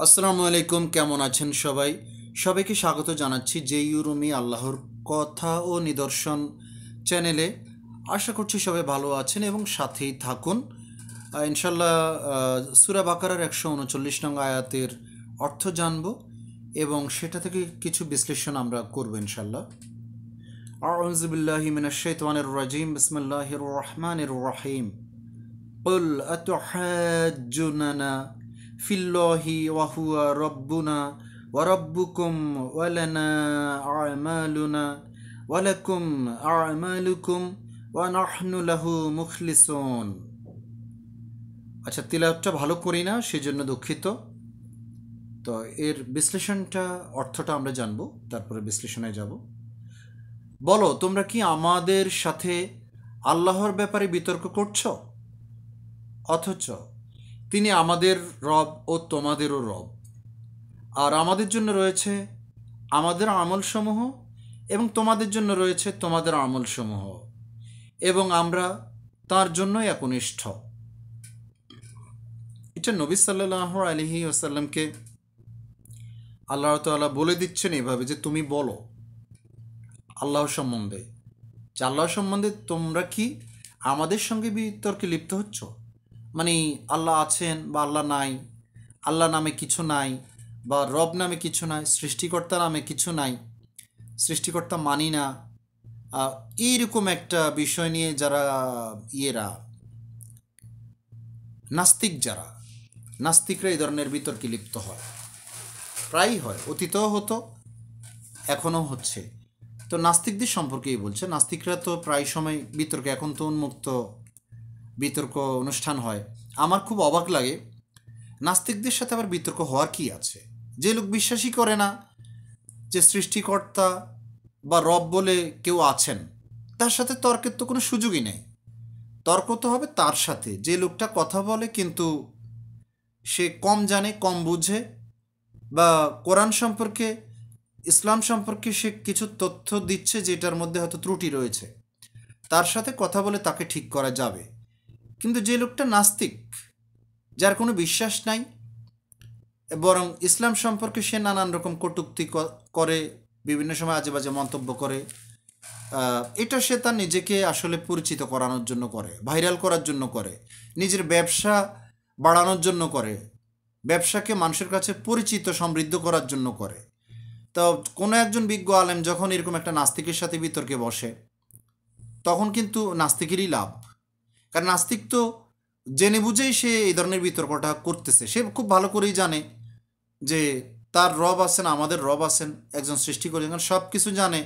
আসসালামু আলাইকুম, কেমন আছেন সবাই? সবাইকে স্বাগত জানাচ্ছি জেইউরুমি আল্লাহর কথা ও নিদর্শন চ্যানেলে। আশা করছি সবাই ভালো আছেন এবং সাথেই থাকুন। ইনশাল্লাহ সূরা বাকারার 139 নং আয়াতের অর্থ জানব এবং সেটা থেকে কিছু বিশ্লেষণ আমরা করব ইনশাল্লাহ। আউযু বিল্লাহি মিনাশ শাইতানির রাজিম। বিসমিল্লাহির রহমানির রহিম। قل أتحاجوننا في الله وهو ربنا وربكم ولنا أعمالنا ولكم أعمالكم ونحن له مخلصون। আচ্ছা, তিলাওয়াতটা ভালো করি না, সেজন্য দুঃখিত। তো এর বিশ্লেষণটা, অর্থটা আমরা জানবো, তারপরে বিশ্লেষণে যাব। বলো, তোমরা কি আমাদের সাথে আল্লাহর ব্যাপারে বিতর্ক করছো, অথচ তিনি আমাদের রব ও তোমাদেরও রব, আর আমাদের জন্য রয়েছে আমাদের আমলসমূহ এবং তোমাদের জন্য রয়েছে তোমাদের আমলসমূহ, এবং আমরা তার জন্যই একনিষ্ঠ। এটা নবী সাল্লাল্লাহু আলাইহি ওয়াসাল্লামকে আল্লাহ তাআলা বলে দিচ্ছেন এভাবে যে তুমি বলো আল্লাহ সম্বন্ধে, যে আল্লাহ সম্বন্ধে তোমরা কি আমাদের সঙ্গে বিতর্কে লিপ্ত হচ্ছ। মানে আল্লাহ আছেন বা আল্লাহ নাই, আল্লাহ নামে কিছু নাই, বা রব নামে কিছু নাই, সৃষ্টিকর্তা নামে কিছু নাই, সৃষ্টিকর্তা মানি না। এইরকম একটা বিষয় নিয়ে যারা ইয়েরা নাস্তিক, যারা নাস্তিকরা এই ধরনের বিতর্কে লিপ্ত হয়, প্রায়ই হয়, অতীতেও হতো, এখনও হচ্ছে। তো নাস্তিকদের সম্পর্কেই বলছে। নাস্তিকরা তো প্রায় সময় বিতর্কে, এখন তো উন্মুক্ত বিতর্ক অনুষ্ঠান হয়। আমার খুব অবাক লাগে, নাস্তিকদের সাথে আবার বিতর্ক হওয়ার কি আছে? যে লোক বিশ্বাসই করে না যে সৃষ্টিকর্তা বা রব বলে কেউ আছেন, তার সাথে তর্কের তো কোনো সুযোগই নেই। তর্ক তো হবে তার সাথে যে লোকটা কথা বলে কিন্তু সে কম জানে, কম বুঝে, বা কোরআন সম্পর্কে, ইসলাম সম্পর্কে সে কিছু তথ্য দিচ্ছে যেটার মধ্যে হয়তো ত্রুটি রয়েছে, তার সাথে কথা বলে তাকে ঠিক করা যাবে। কিন্তু যে লোকটা নাস্তিক, যার কোনো বিশ্বাস নাই, বরং ইসলাম সম্পর্কে সে নানান রকম কটূক্তি করে, বিভিন্ন সময় আজে বাজে মন্তব্য করে, এটা সে তার নিজেকে আসলে পরিচিত করানোর জন্য করে, ভাইরাল করার জন্য করে, নিজের ব্যবসা বাড়ানোর জন্য করে, ব্যবসাকে মানুষের কাছে পরিচিত সমৃদ্ধ করার জন্য করে। তো কোনো একজন বিজ্ঞ আলেম যখন এরকম একটা নাস্তিকের সাথে বিতর্কে বসে, তখন কিন্তু নাস্তিকেরই লাভ। কারণ নাস্তিক তো জেনে বুঝেই সে এই ধরনের বিতর্কটা করতেছে। সে খুব ভালো করেই জানে যে তার রব আছেন, আমাদের রব আছেন, একজন সৃষ্টি করেছেন, সব কিছু জানে।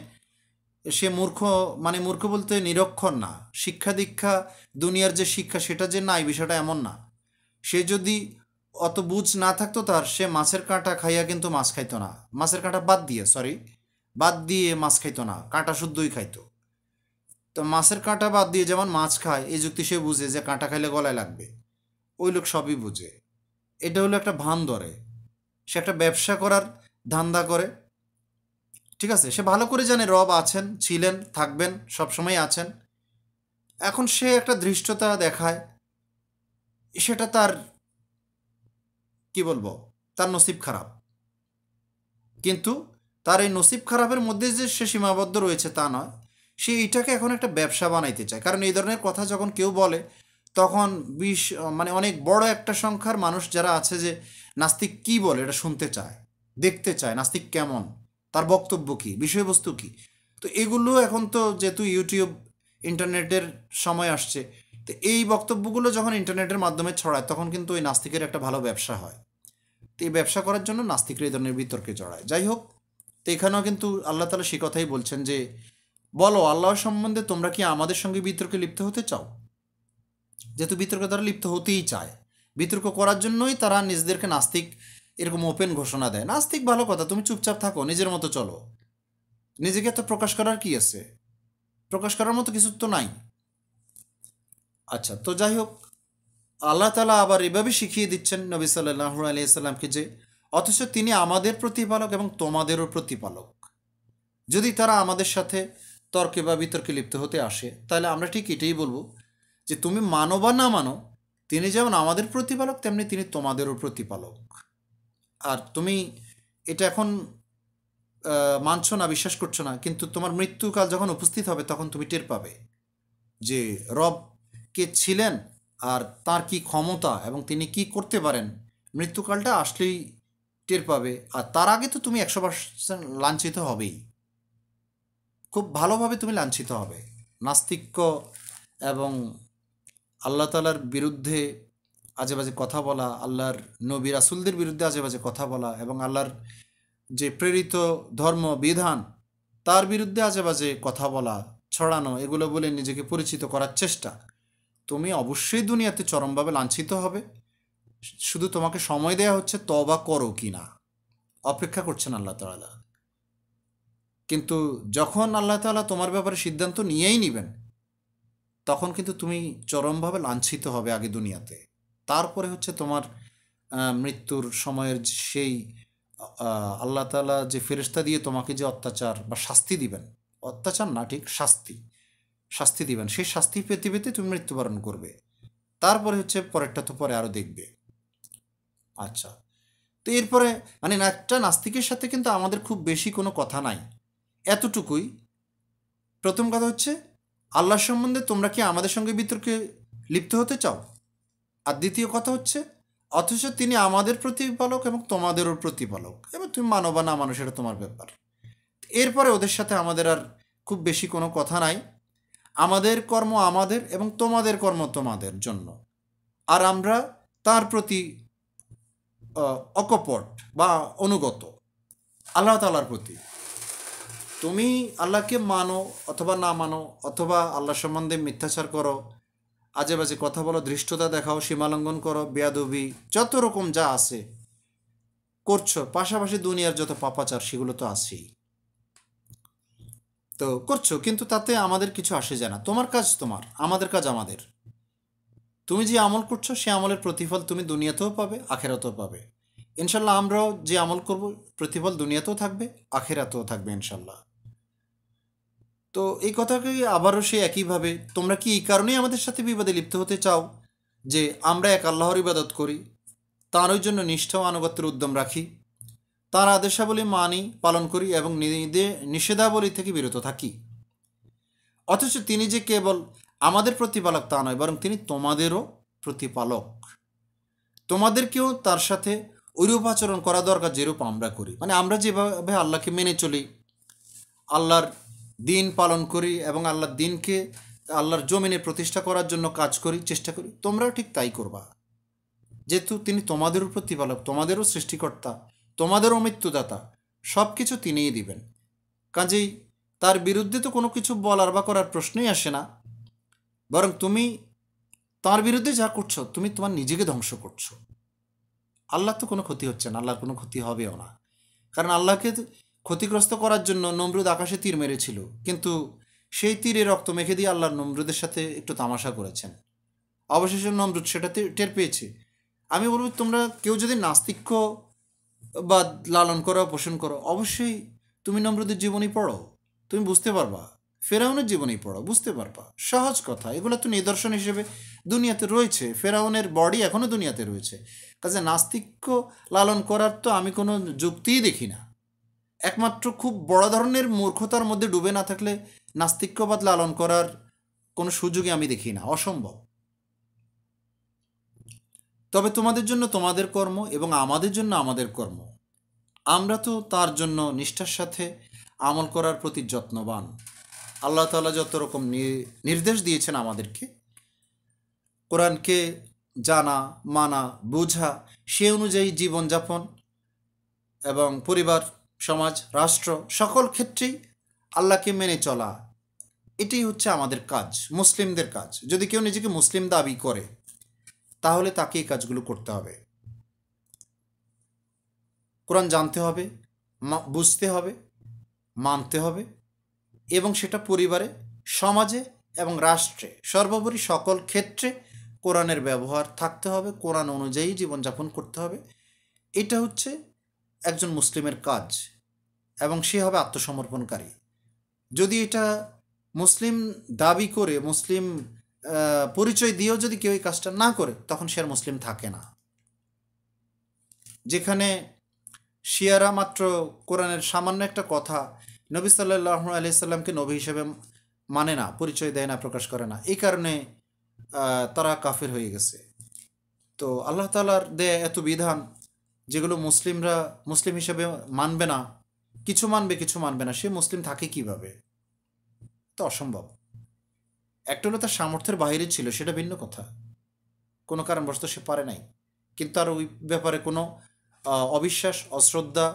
সে মূর্খ, মানে মূর্খ বলতে নিরক্ষর না, শিক্ষা দীক্ষা, দুনিয়ার যে শিক্ষা সেটা যে নাই বিষয়টা এমন না। সে যদি অত বুঝ না থাকতো তার, সে মাছের কাঁটা খাইয়া কিন্তু মাছ খাইতো না। মাছের কাঁটা বাদ দিয়ে মাছ খাইতো না, কাঁটা শুদ্ধই খাইতো। তো মাছের কাঁটা বাদ দিয়ে যেমন মাছ খায়, এই যুক্তি সে বুঝে যে কাঁটা খাইলে গলায় লাগবে। ওই লোক সবই বুঝে। এটা হলো একটা ভান ধরে, সে একটা ব্যবসা করার ধান্দা করে। ঠিক আছে, সে ভালো করে জানে রব আছেন, ছিলেন, থাকবেন, সবসময় আছেন। এখন সে একটা ধৃষ্টতা দেখায়, সেটা তার, কি বলবো, তার নসিব খারাপ। কিন্তু তার এই নসিব খারাপের মধ্যে যে সে সীমাবদ্ধ রয়েছে তা নয়, সে এটাকে এখন একটা ব্যবসা বানাইতে চায়। কারণ এই ধরনের কথা যখন কেউ বলে, তখন মানে অনেক বড় একটা সংখ্যার মানুষ যারা আছে, যে নাস্তিক কি বলে এটা শুনতে চায়, দেখতে চায়, নাস্তিক কেমন, তার বক্তব্য কী, বিষয়বস্তু কী। তো এগুলো এখন তো যেহেতু ইউটিউব, ইন্টারনেটের সময় আসছে, তো এই বক্তব্যগুলো যখন ইন্টারনেটের মাধ্যমে ছড়ায়, তখন কিন্তু ওই নাস্তিকের একটা ভালো ব্যবসা হয়। তো এই ব্যবসা করার জন্য নাস্তিকরা এই ধরনের বিতর্কে জড়ায়। যাই হোক, তো এখানেও কিন্তু আল্লাহ তাআলা সে কথাই বলছেন যে বলো আল্লাহ সম্বন্ধে তোমরা কি আমাদের সঙ্গে বিতর্কে লিপ্ত হতে চাও। যেহেতু বিতর্ক তারা লিপ্ত হতেই চায়, বিতর্ক করার জন্যই তারা নিজেদেরকে নাস্তিক এরকম ওপেন ঘোষণা দেয়। নাস্তিক ভালো কথা, তুমি চুপচাপ থাকো, নিজের মতো চলো, নিজেকে তো প্রকাশ করার কি আছে, প্রকাশ করার মতো কিছু তো নাই। আচ্ছা, তো যাই হোক, আল্লাহ তাআলা আবার এভাবে শিখিয়ে দিচ্ছেন নবী সাল্লাল্লাহু আলাইহি সাল্লামকে যে অথচ তিনি আমাদের প্রতিপালক এবং তোমাদেরও প্রতিপালক। যদি তারা আমাদের সাথে তর্কে বা বিতর্কে লিপ্ত হতে আসে, তাহলে আমরা ঠিক এটাই বলবো যে তুমি মানো বা না মানো, তিনি যেমন আমাদের প্রতিপালক, তেমনি তিনি তোমাদেরও প্রতিপালক। আর তুমি এটা এখন মানছো না, বিশ্বাস করছো না, কিন্তু তোমার মৃত্যুকাল যখন উপস্থিত হবে তখন তুমি টের পাবে যে রব কে ছিলেন আর তার কি ক্ষমতা এবং তিনি কি করতে পারেন। মৃত্যুকালটা আসলেই টের পাবে। আর তার আগে তো তুমি 100% লাঞ্ছিত হবেই, খুব ভালোভাবে তুমি লাঞ্ছিত হবে। নাস্তিক্য এবং আল্লাহ তালার বিরুদ্ধে আজে বাজে কথা বলা, আল্লাহর নবী রাসূলদের বিরুদ্ধে আজে বাজে কথা বলা এবং আল্লাহর যে প্রেরিত ধর্ম বিধান তার বিরুদ্ধে আজে বাজে কথা বলা, ছড়ানো, এগুলো বলে নিজেকে পরিচিত করার চেষ্টা, তুমি অবশ্যই দুনিয়াতে চরমভাবে লাঞ্ছিত হবে। শুধু তোমাকে সময় দেয়া হচ্ছে তওবা করো কি না, অপেক্ষা করছেন আল্লাহ তাআলা। কিন্তু যখন আল্লাহ তাআলা তোমার ব্যাপারে সিদ্ধান্ত নিয়েই নেবেন তখন কিন্তু তুমি চরমভাবে লাঞ্ছিত হবে আগে দুনিয়াতে। তারপরে হচ্ছে তোমার মৃত্যুর সময়ের সেই আল্লাহ তাআলা যে ফেরেশতা দিয়ে তোমাকে যে অত্যাচার বা শাস্তি দিবেন, অত্যাচার না, ঠিক শাস্তি, শাস্তি দিবেন, সেই শাস্তি পেতে পেতে তুমি মৃত্যুবরণ করবে। তারপরে হচ্ছে পরেরটা তো পরে আরও দেখবে। আচ্ছা, তো এরপরে মানে একটা নাস্তিকের সাথে কিন্তু আমাদের খুব বেশি কোনো কথা নাই, এতটুকুই। প্রথম কথা হচ্ছে আল্লাহ সম্বন্ধে তোমরা কি আমাদের সঙ্গে বিতর্কে লিপ্ত হতে চাও? আর দ্বিতীয় কথা হচ্ছে অথচ তিনি আমাদের প্রতিপালক এবং তোমাদেরও প্রতিপালক, এবার তুমি মানো বা না মানো সেটা তোমার ব্যাপার। এরপরে ওদের সাথে আমাদের আর খুব বেশি কোনো কথা নাই। আমাদের কর্ম আমাদের এবং তোমাদের কর্ম তোমাদের জন্য, আর আমরা তার প্রতি অকপট বা অনুগত আল্লাহ তাআলার প্রতি। তুমি আল্লাহকে মানো অথবা না মানো, অথবা আল্লাহ সম্বন্ধে মিথ্যাচার করো, আজে বাজে কথা বলো, ধৃষ্টতা দেখাও, সীমালঙ্ঘন করো, বেয়াদবি, যত রকম যা আছে করছো, পাশাপাশি দুনিয়ার যত পাপাচার সেগুলো তো আছেই, তো করছো, কিন্তু তাতে আমাদের কিছু আসে যায় না। তোমার কাজ তোমার, আমাদের কাজ আমাদের। তুমি যে আমল করছো সে আমলের প্রতিফল তুমি দুনিয়াতেও পাবে, আখেরাতেও পাবে ইনশাল্লাহ। আমরাও যে আমল করব প্রতিফল দুনিয়াতেও থাকবে, আখেরাতেও থাকবে ইনশাল্লাহ। তো এই কথাকে আবারও সে একইভাবে, তোমরা কি এই কারণেই আমাদের সাথে বিবাদে লিপ্ত হতে চাও যে আমরা এক আল্লাহর ইবাদত করি, তাঁরই জন্য নিষ্ঠা ও আনুগত্যের উদ্যম রাখি, তাঁর আদেশাবলী মানি, পালন করি এবং নিষেধাবলী থেকে বিরত থাকি। অথচ তিনি যে কেবল আমাদের প্রতিপালক তা নয়, বরং তিনি তোমাদেরও প্রতিপালক। তোমাদেরকেও তার সাথে ওইরূপ আচরণ করা দরকার যেরূপ আমরা করি। মানে আমরা যেভাবে আল্লাহকে মেনে চলি, আল্লাহর দিন পালন করি এবং আল্লাহর দিনকে আল্লাহর জমিনে প্রতিষ্ঠা করার জন্য কাজ করি, চেষ্টা করি, তোমরাও ঠিক তাই করবা। যেহেতু তিনি তোমাদেরও প্রতিপালক, তোমাদেরও সৃষ্টিকর্তা, তোমাদেরও মৃত্যুদাতা, সব কিছু তিনিই দিবেন। কাজেই তার বিরুদ্ধে তো কোনো কিছু বলার বা করার প্রশ্নই আসে না, বরং তুমি তার বিরুদ্ধে যা করছো তুমি তোমার নিজেকে ধ্বংস করছো। আল্লাহ তো কোনো ক্ষতি হচ্ছে না, আল্লাহর কোনো ক্ষতি হবেও না, কারণ আল্লাহকে ক্ষতিগ্রস্ত করার জন্য নমরুদ আকাশে তীর মেরেছিল, কিন্তু সেই তীরে রক্ত মেখে দিয়ে আল্লাহ নমরুদের সাথে একটু তামাশা করেছেন। অবশেষে নমরুদ সেটাতে টের পেয়েছে। আমি বলবো তোমরা কেউ যদি নাস্তিক্য বা লালন করো, পোষণ করো, অবশ্যই তুমি নমরুদের জীবনী পড়ো, তুমি বুঝতে পারবা। ফেরাউনের জীবনী পড়ো, বুঝতে পারবা। সহজ কথা, এগুলো তো নিদর্শন হিসেবে দুনিয়াতে রয়েছে, ফেরাউনের বডি এখনও দুনিয়াতে রয়েছে। কাজে নাস্তিক্য লালন করার তো আমি কোনো যুক্তিই দেখি না। একমাত্র খুব বড় ধরনের মূর্খতার মধ্যে ডুবে না থাকলে নাস্তিক্যবাদ লালন করার কোনো সুযোগই আমি দেখি না, অসম্ভব। তবে তোমাদের জন্য তোমাদের কর্ম এবং আমাদের জন্য আমাদের কর্ম, আমরা তো তার জন্য নিষ্ঠার সাথে আমল করার প্রতি যত্নবান। আল্লাহ তাআলা যত রকম নির্দেশ দিয়েছেন আমাদেরকে, কোরআনকে জানা, মানা, বোঝা, সে অনুযায়ী জীবনযাপন এবং পরিবার, সমাজ, রাষ্ট্র সকল ক্ষেত্রেই আল্লাহকে মেনে চলা, এটাই হচ্ছে আমাদের কাজ, মুসলিমদের কাজ। যদি কেউ নিজেকে মুসলিম দাবি করে তাহলে তাকে এই কাজগুলো করতে হবে। কোরআন জানতে হবে, বুঝতে হবে, মানতে হবে, এবং সেটা পরিবারে, সমাজে এবং রাষ্ট্রে, সর্বোপরি সকল ক্ষেত্রে কোরআনের ব্যবহার থাকতে হবে, কোরআন অনুযায়ী জীবনযাপন করতে হবে। এটা হচ্ছে একজন মুসলিমের কাজ, এবং সে হবে আত্মসমর্পণকারী। যদি এটা মুসলিম দাবি করে, মুসলিম পরিচয় দিয়েও যদি কেউ এই কাজটা না করে, তখন সে আর মুসলিম থাকে না। যেখানে শিয়ারা মাত্র কোরআনের সামান্য একটা কথা নবী সাল্লাল্লাহু আলাইহি সাল্লামকে নবী হিসেবে মানে না, পরিচয় দেয় না, প্রকাশ করে না, এই কারণে তারা কাফের হয়ে গেছে। তো আল্লাহ তাআলার দেয়া এত বিধান যেগুলো মুসলিমরা মুসলিম হিসেবে মানবে না, কিছু মানবে কিছু মানবে না, সে মুসলিম থাকে কিভাবে? তো অসম্ভব। একটা হলো তার সামর্থ্যের বাইরে ছিল, সেটা ভিন্ন কথা, কোনো কারণবশত সে পারে নাই, কিন্তু তার ওই ব্যাপারে কোনো অবিশ্বাস, অশ্রদ্ধা,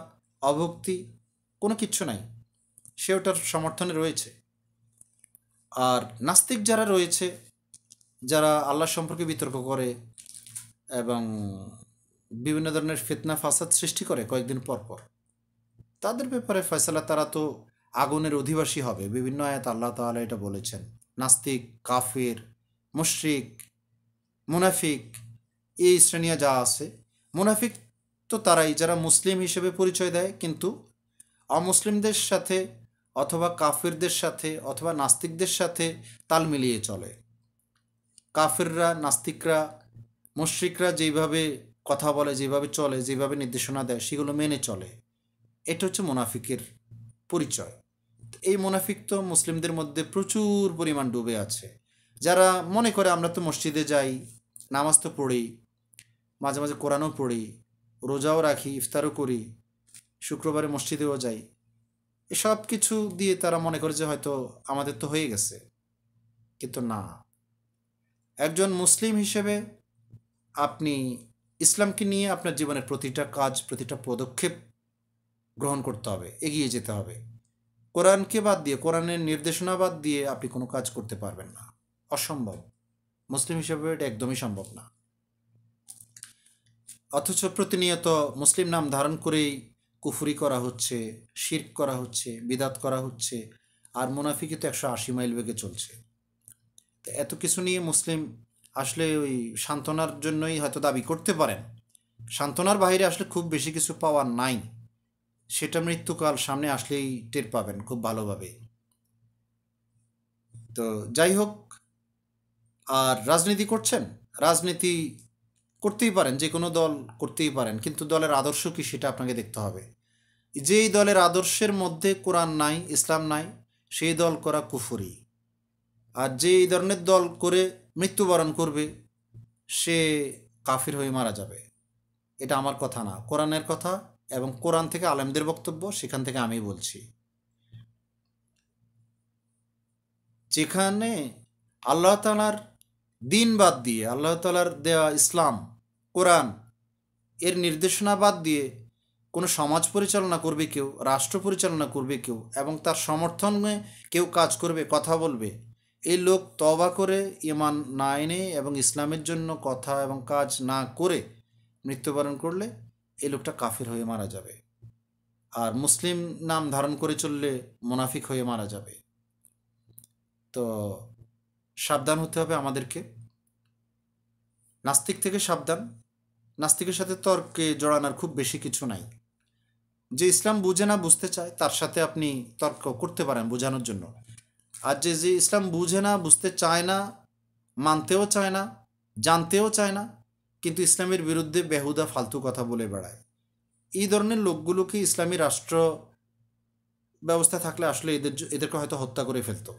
অভক্তি কোনো কিচ্ছু নাই, সে ওটার সমর্থনে রয়েছে। আর নাস্তিক যারা রয়েছে, যারা আল্লাহ সম্পর্কে বিতর্ক করে এবং বিভিন্ন ধরনের ফিতনা ফাসাদ সৃষ্টি করে কয়েকদিন পর পর, তাদের ব্যাপারে ফয়সালা, তারা তো আগুনের অধিবাসী হবে। বিভিন্ন আয়াত আল্লাহ তাআলা এটা বলেছেন। নাস্তিক, কাফির, মুশরিক, মুনাফিক, এই শ্রেণীয়া যা আছে, মুনাফিক তো তারাই যারা মুসলিম হিসেবে পরিচয় দেয় কিন্তু অমুসলিমদের সাথে অথবা কাফিরদের সাথে অথবা নাস্তিকদের সাথে তাল মিলিয়ে চলে। কাফিররা, নাস্তিকরা, মুশরিকরা যেইভাবে কথা বলে, যেভাবে চলে, যেভাবে নির্দেশনা দেয়, সেগুলো মেনে চলে। এটা হচ্ছে মুনাফিকের পরিচয়। এই মুনাফিক তো মুসলিমদের মধ্যে প্রচুর পরিমাণ ডুবে আছে। যারা মনে করে আমরা তো মসজিদে যাই, নামাজ তো পড়ি, মাঝে মাঝে কোরআনও পড়ি, রোজাও রাখি, ইফতারও করি, শুক্রবারে মসজিদেও যাই, এসব কিছু দিয়ে তারা মনে করে যে হয়তো আমাদের তো হয়ে গেছে। কিন্তু না, একজন মুসলিম হিসেবে আপনি ইসলামকে নিয়ে আপনার জীবনের প্রতিটা কাজ, প্রতিটা পদক্ষেপ গ্রহণ করতে হবে, এগিয়ে যেতে হবে। কোরআনকে বাদ দিয়ে, কোরআনের নির্দেশনা বাদ দিয়ে আপনি কোনো কাজ করতে পারবেন না, অসম্ভব। মুসলিম হিসেবে এটা একদমই সম্ভব না। অথচ প্রতিনিয়ত মুসলিম নাম ধারণ করেই কুফরি করা হচ্ছে, শিরক করা হচ্ছে, বিদাত করা হচ্ছে, আর মুনাফিকি তো 180 মাইল বেগে চলছে। তো এত কিছু নিয়ে মুসলিম আসলে ওই সান্ত্বনার জন্যই হয়তো দাবি করতে পারেন, সান্ত্বনার বাইরে আসলে খুব বেশি কিছু পাওয়ার নাই, সেটা মৃত্যুকাল সামনে আসলেই টের পাবেন খুব ভালোভাবে। তো যাই হোক, আর রাজনীতি করছেন, রাজনীতি করতেই পারেন, যে কোনো দল করতেই পারেন, কিন্তু দলের আদর্শ কী সেটা আপনাকে দেখতে হবে। যেই দলের আদর্শের মধ্যে কোরআন নাই, ইসলাম নাই, সেই দল করা কুফরি। আর যে এই ধরনের দল করে মৃত্যুবরণ করবে, সে কাফির হয়ে মারা যাবে। এটা আমার কথা না, কোরআনের কথা, এবং কোরআন থেকে আলেমদের বক্তব্য, সেখান থেকে আমি বলছি। যেখানে আল্লাহ তাআলার দিন বাদ দিয়ে, আল্লাহ তাআলার দেওয়া ইসলাম, কোরআন এর নির্দেশনা বাদ দিয়ে কোনো সমাজ পরিচালনা করবে কেউ, রাষ্ট্র পরিচালনা করবে কেউ, এবং তার সমর্থনে কেউ কাজ করবে, কথা বলবে, এই লোক তওবা করে ঈমান না এনে এবং ইসলামের জন্য কথা এবং কাজ না করে মৃত্যুবরণ করলে এই লোকটা কাফির হয়ে মারা যাবে। আর মুসলিম নাম ধারণ করে চললে মুনাফিক হয়ে মারা যাবে। তো সাবধান হতে হবে আমাদেরকে, নাস্তিক থেকে সাবধান। নাস্তিকের সাথে তর্কে জড়ানোর খুব বেশি কিছু নাই। যে ইসলাম বুঝে না, বুঝতে চায়, তার সাথে আপনি তর্ক করতে পারেন বোঝানোর জন্য। আর যে যে ইসলাম বুঝে না, বুঝতে চায় না, মানতেও চায় না, জানতেও চায় না, কিন্তু ইসলামের বিরুদ্ধে বেহুদা ফালতু কথা বলে বেড়ায়, এই ধরনের লোকগুলোকে ইসলামী রাষ্ট্র ব্যবস্থা থাকলে আসলে এদেরকে হয়তো হত্যা করে ফেলতো,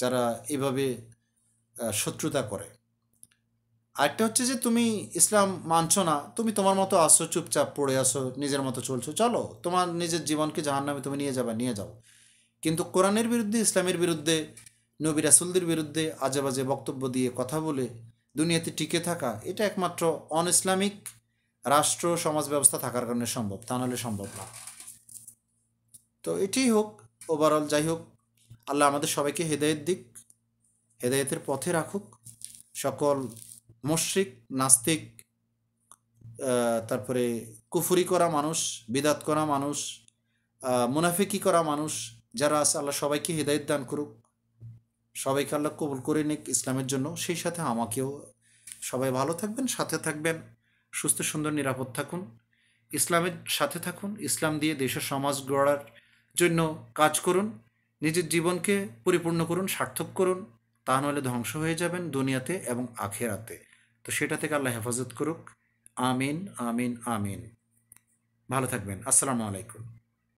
যারা এভাবে শত্রুতা করে। আরেকটা হচ্ছে যে তুমি ইসলাম মানছো না, তুমি তোমার মতো আসো, চুপচাপ পড়ে আসো, নিজের মতো চলছো, চলো, তোমার নিজের জীবনকে জাহান্নামে তুমি নিয়ে যাবা, নিয়ে যাও। কিন্তু কোরআনের বিরুদ্ধে, ইসলামের বিরুদ্ধে, নবী রাসূলদের বিরুদ্ধে আজে বাজে বক্তব্য দিয়ে কথা বলে দুনিয়াতে টিকে থাকা, এটা একমাত্র অন ইসলামিক রাষ্ট্র সমাজ ব্যবস্থা থাকার কারণে সম্ভব, তা নাহলে সম্ভব না। তো এটাই হোক, ওভারঅল যাই হোক, আল্লাহ আমাদের সবাইকে হেদায়েত দিক, হেদায়েতের পথে রাখুক। সকল মুশরিক, নাস্তিক, তারপরে কুফরি করা মানুষ, বিদাত করা মানুষ, মুনাফিকি করা মানুষ যারা আছে, আল্লাহ সবাইকে হেদায়েত দান করুক, সবাইকে আল্লাহ কবুল করে নিক ইসলামের জন্য, সেই সাথে আমাকেও। সবাই ভালো থাকবেন, সাথে থাকবেন, সুস্থ সুন্দর নিরাপদ থাকুন, ইসলামের সাথে থাকুন, ইসলাম দিয়ে দেশের সমাজ গড়ার জন্য কাজ করুন, নিজের জীবনকে পরিপূর্ণ করুন, সার্থক করুন, তা নাহলে ধ্বংস হয়ে যাবেন দুনিয়াতে এবং আখেরাতে। তো সেটা থেকে আল্লাহ হেফাজত করুক। আমিন, আমিন, আমিন। ভালো থাকবেন। আসসালামু আলাইকুম।